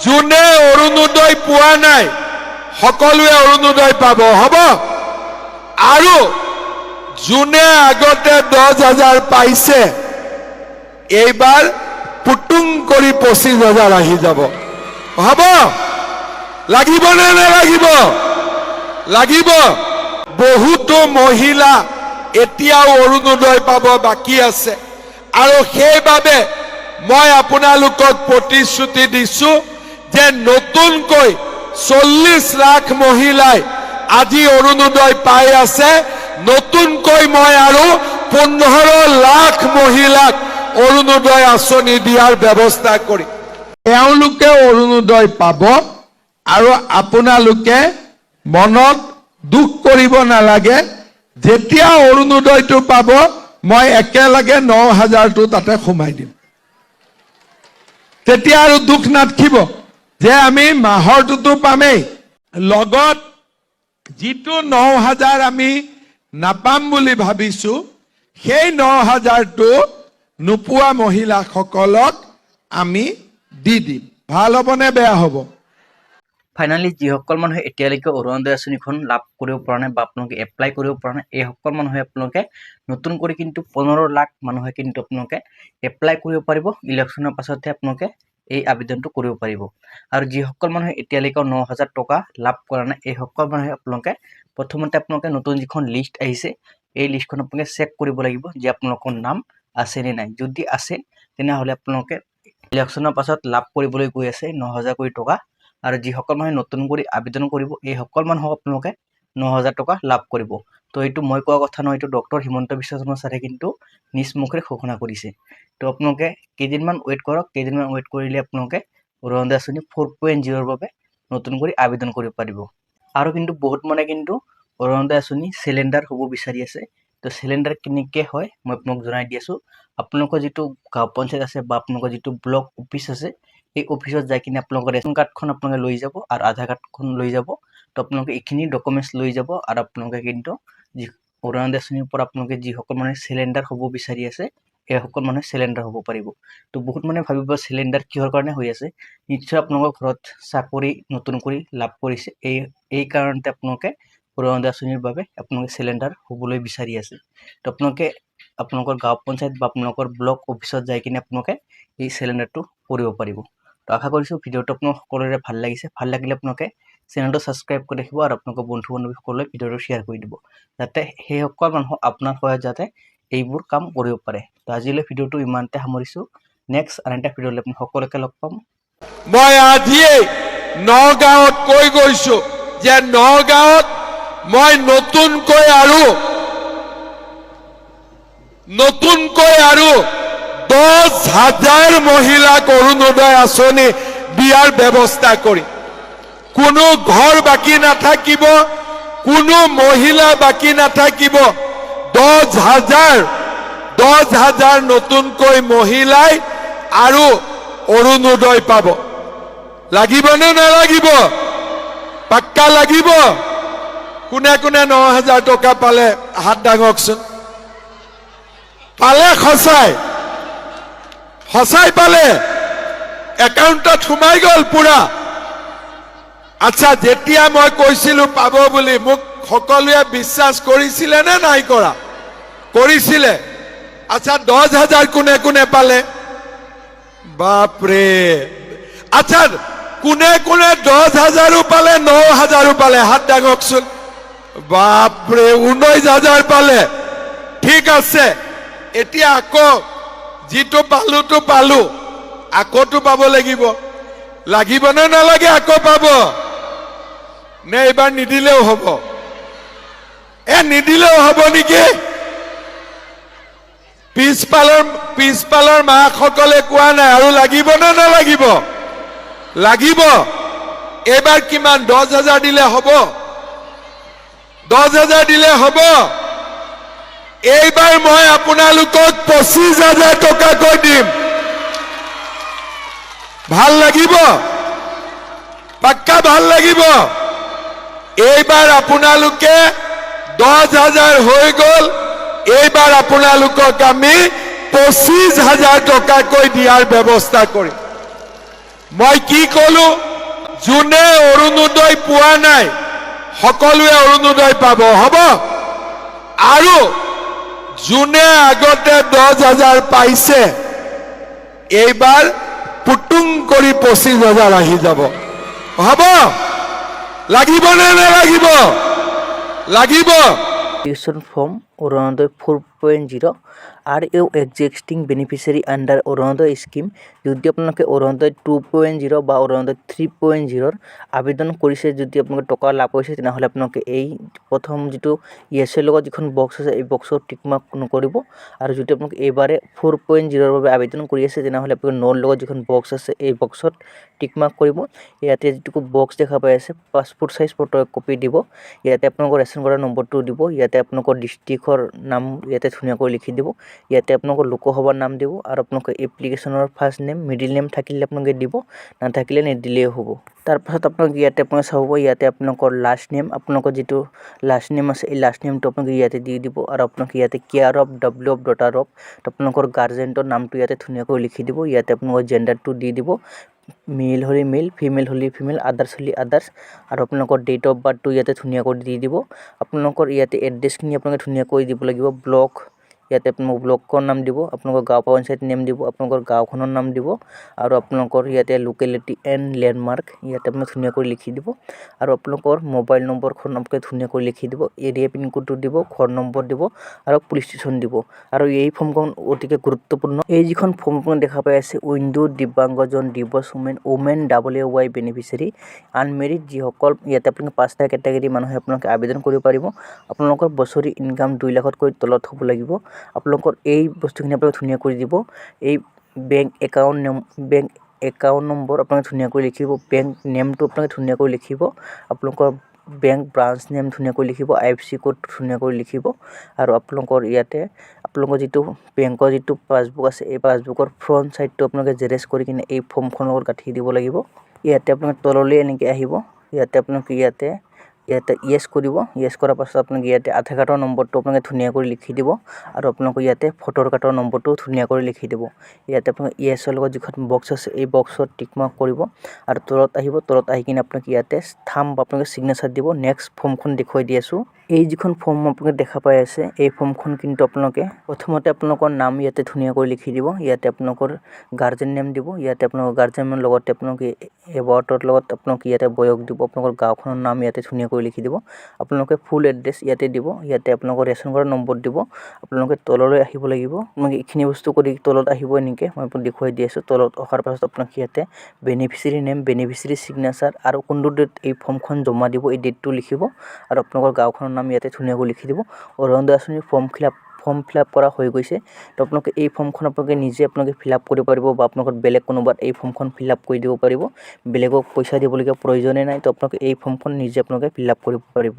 যোনে অৰুণোদয় পোৱা নাই সকলোৱে অৰুণোদয় পাব হ'ব আৰু যোনে আগতে 10,000 পাইছে এইবাৰ পুটুং কৰি 25,000 আহি যাব হ'ব লাগিব নে নালাগিব লাগিব বহুতো মহিলা এতিয়াও অৰুণোদয় পাব বাকি আছে আৰু সেইবাবে মই আপোনালোকক প্ৰতিশ্ৰুতি দিছো যে নতুনকৈ 40 লাখ মহিলাই আজি অৰুণোদয় পাই আছে নতুনকৈ মই আৰু 15 লাখ মহিলাক অৰুণোদয় আঁচনি দিয়াৰ ব্যৱস্থা কৰি তেওঁলোকে অৰুণোদয় পাব আৰু আপোনালোকে মনত দুখ কৰিব নালাগে যেতিয়া অৰুণোদয়টো পাব মই একেলগে 9,000টো তাতে সোমাই দিম তেতিয়া আৰু দুখ নাথাকিব যে আমি মাহৰটোতো পামেই লগত যিটো 9,000 আমি নাপাম বুলি ভাবিছো সেই 9,000টো নোপোৱা মহিলাসকলক আমি দি দিম ভাল হ'বনে বেয়া হ'ব ফাইনালি যিসকল মানুহে এতিয়ালৈকে অৰুণোদয় আঁচনিখন লাভ কৰিব পৰা নাই বা আপোনালোকে এপ্লাই কৰিব পৰা নাই এই সকল মানুহে আপোনালোকে নতুন কৰি কিন্তু 15 লাখ মানুহে কিন্তু আপোনালোকে এপ্লাই কৰিব পাৰিব ইলেকশ্যনৰ পাছতহে আপোনালোকে এই আবেদনটো কৰিব পাৰিব আৰু যিসকল মানুহে এতিয়ালৈকে 9,000 টকা লাভ কৰা নাই এই সকল মানুহে আপোনালোকে প্ৰথমতে আপোনালোকে নতুন যিখন লিষ্ট আহিছে এই লিষ্টখন আপোনালোকে চেক কৰিব লাগিব যে আপোনালোকৰ নাম আছে নে নাই যদি আছে তেনেহ'লে আপোনালোকে ইলেকশ্যনৰ পাছত লাভ কৰিবলৈ গৈ আছে 9,000 কোটি টকা আৰু যিসকল মানুহে নতুন কৰি আবেদন কৰিব এই সকল মানুহক আপোনালোকে 9,000 টকা লাভ কৰিব তো এইটো মই কোৱা কথা নহয় এইটো ডক্টৰ হিমন্ত বিশ্ব শৰ্মা ছাৰে কিন্তু নিজ মুখেৰে ঘোষণা কৰিছে তো আপোনালোকে কেইদিনমান ৱেইট কৰক কেইদিনমান ৱেইট কৰিলে আপোনালোকে অৰুণোদয় আঁচনি 4.0 ৰ বাবে নতুন কৰি আবেদন কৰিব পাৰিব আৰু কিন্তু বহুত মানে কিন্তু অৰুণোদয় আঁচনি সিলিণ্ডাৰ হ'ব বিচাৰি আছে তো সিলিণ্ডাৰ কেনেকৈ হয় মই আপোনাক জনাই দি আছো আপোনালোকৰ যিটো গাঁও পঞ্চায়ত আছে বা আপোনালোকৰ যিটো ব্লক অফিচ আছে এই অফিসত যাই কিনে আপোনালোকৰ ৰেশন কাৰ্ডখন আপোনালোকে লৈ যাব আৰু আধাৰ কাৰ্ডখন লৈ যাব তো আপোনালোকে এইখিনি ডকুমেণ্টছ লৈ যাব আৰু আপোনালোকে কিন্তু যি অৰুণোদয় আঁচনিৰ পৰা আপোনালোকে যিসকল মানে সিলিণ্ডাৰ হ'ব বিচাৰি আছে এই সকল মানে সিলিণ্ডাৰ হ'ব পাৰিব তো বহুত মানে ভাবিব সিলিণ্ডাৰ কিহৰ কাৰণে হৈ আছে নিশ্চয় আপোনালোকৰ ঘৰত চাকৰি নতুন কৰি লাভ কৰিছে এই কাৰণতে আপোনালোকে অৰুণোদয় আঁচনিৰ বাবে আপোনালোকে সিলিণ্ডাৰ হ'বলৈ বিচাৰি আছে তো আপোনালোকে আপোনালোকৰ গাঁও পঞ্চায়ত বা আপোনালোকৰ ব্লক অফিসত যাই কিনে আপোনালোকে এই সিলিণ্ডাৰটো কৰিব পাৰিব তো আশা কৰিছোঁ ভিডিঅ'টো আপোনালোক সকলোৰে ভাল লাগিছে ভাল লাগিলে আপোনালোকে চেনেলটো ছাবস্ক্ৰাইব কৰি ৰাখিব আৰু আপোনালোকৰ বন্ধু বান্ধৱীসকললৈ ভিডিঅ'টো শ্বেয়াৰ কৰি দিব যাতে সেই সকল মানুহ আপোনাৰ সহায়ত যাতে এইবোৰ কাম কৰিব পাৰে তো আজিলৈ ভিডিঅ'টো ইমানতে সামৰিছোঁ নেক্সট আন এটা ভিডিঅ'লৈ আপুনি সকলোকে লগ পাম মই আজিয়েই নগাঁৱত কৈ গৈছো যে নগাঁৱত মই নতুনকৈ আৰু 10,000 মহিলাক অৰুণোদয় আঁচনি দিয়াৰ ব্যৱস্থা কৰি কোনো ঘৰ বাকি নাথাকিব কোনো মহিলা বাকি নাথাকিব 10,000 নতুনকৈ মহিলাই আৰু অৰুণোদয় পাব লাগিব নে নালাগিব পাক্কা লাগিব কোনে কোনে 9,000 টকা পালে হাত দাঙকচোন পালে সঁচাই পালে একাউণ্টত সোমাই গ'ল পুৰা আচ্ছা যেতিয়া মই কৈছিলো পাব বুলি মোক সকলোৱে বিশ্বাস কৰিছিলে নে নাই কৰা কৰিছিলে আচ্ছা 10,000 কোনে কোনে পালে বাপৰে আচ্ছা কোনে কোনে 10,000 পালে 9,000 পালে হাত দাঙকচোন বাপৰে 19,000 পালে ঠিক আছে এতিয়া আকৌ যিটো পালোতো পালো আকৌতো পাব লাগিব নে নালাগে আকৌ পাব নে এবাৰ নিদিলেও হ'ব নিদিলেও হ'ব নেকি পিছপালৰ মাসকলে কোৱা নাই আৰু লাগিব নে নালাগিব লাগিব এবাৰ কিমান 10,000 দিলে হ'ব 10,000 দিলে হ'ব এইবাৰ মই আপোনালোকক 25,000 টকাকৈ দিম ভাল লাগিব পাক্কা ভাল লাগিব এইবাৰ আপোনালোকে 10,000 হৈ গ'ল এইবাৰ আপোনালোকক আমি 25,000 টকাকৈ দিয়াৰ ব্যৱস্থা কৰিম মই কি কলো, যোনে অৰুণোদয় পোৱা নাই সকলোৱে অৰুণোদয় পাব, হ'ব? আৰু যোনে আগতে 10,000 পাইছে এইবাৰ পুতুং কৰি 25,000 আহি যাব, হ'ব? লাগিব নে নালাগিব? লাগিব। এপ্লিকেশন ফর্ম অরুণোদয় 4.0 আর এও এক্সিস্টিং বেনিফিশিয়ারি আন্ডার অরুণোদয় স্কিম যদি আপোনালোকে অৰুণোদয় 2.0 বা অৰুণোদয় 3.0 আবেদন কৰিছে, যদি আপোনালোকে টকা লাভ কৰিছে, তেনেহ'লে আপোনালোকে এই প্ৰথম যিটো ইয়েছৰ লগত যিখন বক্স আছে এই বক্সত টিক মাৰ্ক নকৰিব। আৰু যদি আপোনালোকে এইবাৰে 4.0 বাবে আবেদন কৰি আছে, তেনেহ'লে আপোনালোকে নোৰ লগত যিখন বক্স আছে এই বক্সত টিক মাৰ্ক কৰিব। ইয়াতে যিটো বক্স দেখা পাই আছে পাছপোৰ্ট সাইজ ফটো কপি দিব, ইয়াতে আপোনালোকৰ ৰেচন কাৰ্ডৰ নম্বৰটো দিব, ইয়াতে আপোনালোকৰ ডিষ্ট্ৰিক্টৰ নাম ইয়াতে ধুনীয়াকৈ লিখি দিব, ইয়াতে আপোনালোকৰ লোকসভাৰ নাম দিব, আৰু আপোনালোকে এপ্লিকেশ্যনৰ ফাৰ্ষ্ট নেম মিডিল নেম থাকিলে আপোনালোকে দিব, নাথাকিলে নিদিলেও হ'ব। তাৰপাছত আপোনালোকে ইয়াতে আপোনালোকে চাব, ইয়াতে আপোনালোকৰ লাষ্ট নেম, আপোনালোকৰ যিটো লাষ্ট নেম আছে এই লাষ্ট নেমটো আপোনালোকে ইয়াতে দি দিব, আৰু আপোনালোকে ইয়াতে care of W of daughter of আপোনালোকৰ গাৰ্জেণ্টৰ নামটো ইয়াতে ধুনীয়াকৈ লিখি দিব, ইয়াতে আপোনালোকৰ জেণ্ডাৰটো দি দিব, মেল হ'লে মেল, ফিমেল হ'লে ফিমেল, আদাৰ্ছ হ'লে আদাৰ্ছ, আৰু আপোনালোকৰ ডেট অফ বাৰ্থটো ইয়াতে ধুনীয়াকৈ দি দিব। আপোনালোকৰ ইয়াতে এড্ৰেছখিনি আপোনালোকে ধুনীয়াকৈ দিব লাগিব, ব্লক, ইয়াতে আপোনালোকৰ ব্লকৰ নাম দিব, আপোনালোকৰ গাঁও পঞ্চায়ত নেম দিব, আপোনালোকৰ গাঁওখনৰ নাম দিব, আৰু আপোনালোকৰ ইয়াতে লোকেলিটি এণ্ড লেণ্ডমাৰ্ক ইয়াতে আপোনালোকে ধুনীয়াকৈ লিখি দিব, আৰু আপোনালোকৰ মোবাইল নম্বৰখন আপোনালোকে ধুনীয়াকৈ লিখি দিব, এৰিয়া পিনক'ডটো দিব, ঘৰ নম্বৰ দিব, আৰু পুলিচ ষ্টেচন দিব। আৰু এই ফৰ্মখন অতিকে গুৰুত্বপূৰ্ণ। এই যিখন ফৰ্ম আপোনালোকে দেখা পাই আছে উইণ্ডো দিব্যাংগজন দিৱস ওমেন WY বেনিফিচিয়াৰী আনমেৰিড যিসকল, ইয়াতে আপোনালোকে 5টা কেটেগৰী মানুহে আপোনালোকে আবেদন কৰিব পাৰিব। আপোনালোকৰ বছৰি ইনকাম 2 লাখতকৈ তলত হ'ব লাগিব। আপোনালোকৰ এই বস্তুখিনি আপোনালোকে ধুনীয়াকৈ দিব, এই বেংক একাউণ্ট নম্বৰ আপোনালোকে ধুনীয়াকৈ লিখিব, বেংক নেমটো আপোনালোকে ধুনীয়াকৈ লিখিব, আপোনালোকৰ বেংক ব্ৰাঞ্চ নেম ধুনীয়াকৈ লিখিব, IFSC কোড ধুনীয়াকৈ লিখিব, আৰু আপোনালোকৰ ইয়াতে আপোনালোকৰ যিটো বেংকৰ যিটো পাছবুক আছে এই পাছবুকৰ ফ্ৰণ্ট ছাইডটো আপোনালোকে জেৰেক্স কৰি কিনে এই ফৰ্মখনৰ লগত গাঁঠি দিব লাগিব। ইয়াতে আপোনালোকে তললৈ এনেকৈ আহিব, ইয়াতে আপোনালোকে ইয়াতে ইয়েছ কৰিব, ইয়েছ কৰাৰ পাছত আপোনালোকে ইয়াতে আধাৰ কাৰ্ডৰ নম্বৰটো আপোনালোকে ধুনীয়াকৈ লিখি দিব, আৰু আপোনালোকে ইয়াতে ভোটাৰ কাৰ্ডৰ নম্বৰটো ধুনীয়াকৈ লিখি দিব। ইয়াতে আপোনালোকে ইয়েছৰ লগত যিখন বক্স আছে এই বক্সত টিক মাৰ্ক কৰিব, আৰু তলত আহিব, তলত আহি কিনে আপোনালোকে ইয়াতে থাম্ব আপোনালোকে ছিগনেচাৰ দিব। নেক্সট ফৰ্মখন দেখুৱাই দি আছোঁ। এই যিখন ফৰ্ম আপোনালোকে দেখা পাই আছে এই ফৰ্মখন কিন্তু আপোনালোকে প্ৰথমতে আপোনালোকৰ নাম ইয়াতে ধুনীয়াকৈ লিখি দিব, ইয়াতে আপোনালোকৰ গাৰ্জেন নেম দিব, ইয়াতে আপোনালোকৰ গাৰ্জেনৰ লগতে আপোনালোকে এবাউটৰ লগত আপোনালোকে ইয়াতে বয়স দিব, আপোনালোকৰ গাঁওখনৰ নাম ইয়াতে ধুনীয়াকৈ লিখি দিব, আপোনালোকে ফুল এড্ৰেছ ইয়াতে দিব, ইয়াতে আপোনালোকৰ ৰেচন কাৰ্ডৰ নম্বৰ দিব। আপোনালোকে তললৈ আহিব লাগিব, আপোনালোকে এইখিনি বস্তু কৰি তলত আহিব, এনেকৈ মই আপোনাক দেখুৱাই দি আছোঁ। তলত অহাৰ পাছত আপোনালোকে ইয়াতে বেনিফিচিয়াৰী নেম, বেনিফিচিয়াৰী ছিগনেচাৰ, আৰু কোনটো ডেট এই ফৰ্মখন জমা দিব এই ডেটটো লিখিব, আৰু আপোনালোকৰ গাঁওখনৰ নাম ইয়াতে ধুনীয়াকৈ লিখি দিব। অৰুণোদয় আঁচনিৰ ফৰ্ম ফিল আপ কৰা হৈ গৈছে। তো আপোনালোকে এই ফৰ্মখন আপোনালোকে নিজে ফিল আপ কৰিব পাৰিব, বা আপোনালোকৰ বেলেগ কোনোবাত এই ফৰ্মখন ফিল আপ কৰি দিব পাৰিব, বেলেগক পইচা দিবলগীয়া প্ৰয়োজনেই নাই। তো আপোনালোকে এই ফৰ্মখন নিজে ফিল আপ কৰিব পাৰিব।